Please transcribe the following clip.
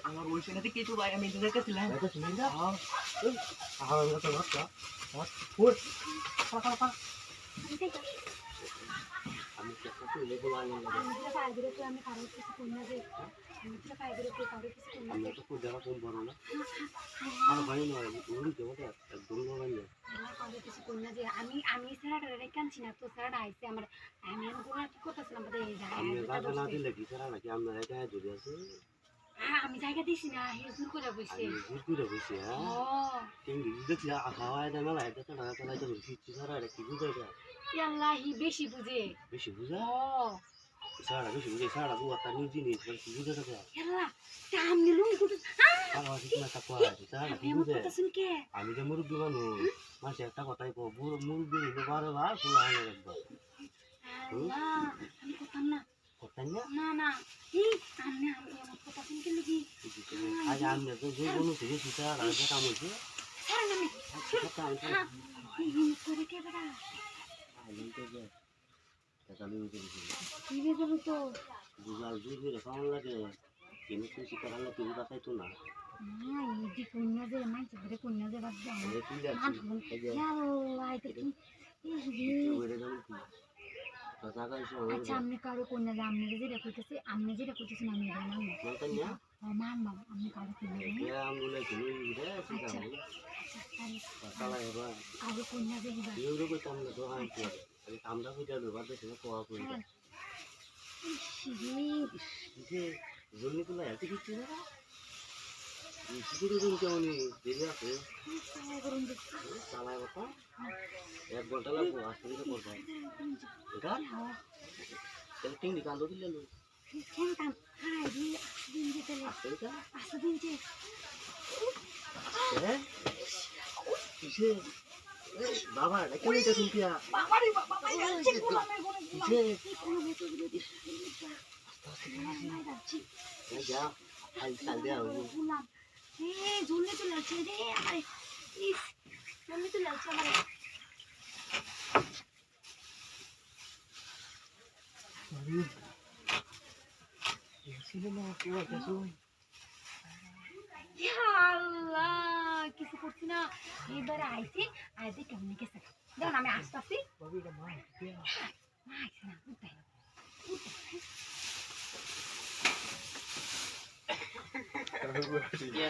আমার ওই সময় কিছু ভাই আমি দেখেছিলাম আমি স্যারাটা কানছি না তো স্যারাটা আইসে আমার আমি কি করতেছিলাম আমি জায়গা দিছি না জোর করে বসে আল্লাহি বেশি বুঝে সামনে লুঙ্গি আমি যে মুরব্বী মানুষ মাসে একটা কথাই মুরব্বী বারে বার আমি করতাম না করতেন না না না আমি আমার কথা শুনতে লিখি আজ আমি তো যে কোনো থেকে সুতা আর কাম হয়েছে করে কে বেড়া বুঝাল দুই খাওয়ান লাগে কিন্তু খুশি করার লাগে তুই বাসাইতো না আচ্ছা আপনি কারো কন্যা যে আপনি যেটা করতেছেন আমি মানলাম আপনি কারো কন্যা কারো কন্যা যে আমরা বুঝালো বাদ কোয়া করি জন্য তোলা এত কিছু না কেমন দেখে আছে চালায় কথা 1 ঘন্টা লাগবো আসতে দিলে করবো এটা তাহলে টিংলি কান্দ দিলে বাবা কেন এটা শুনতিয়া যা আজ কাল দেওয়া ঝুললে তো লাগছে রে আমার ঝুললে তো লাগছে আমার কিছু করছি না এবারে আইসি আইসি কেমন গেছে দেখুন আমি আসতেছি না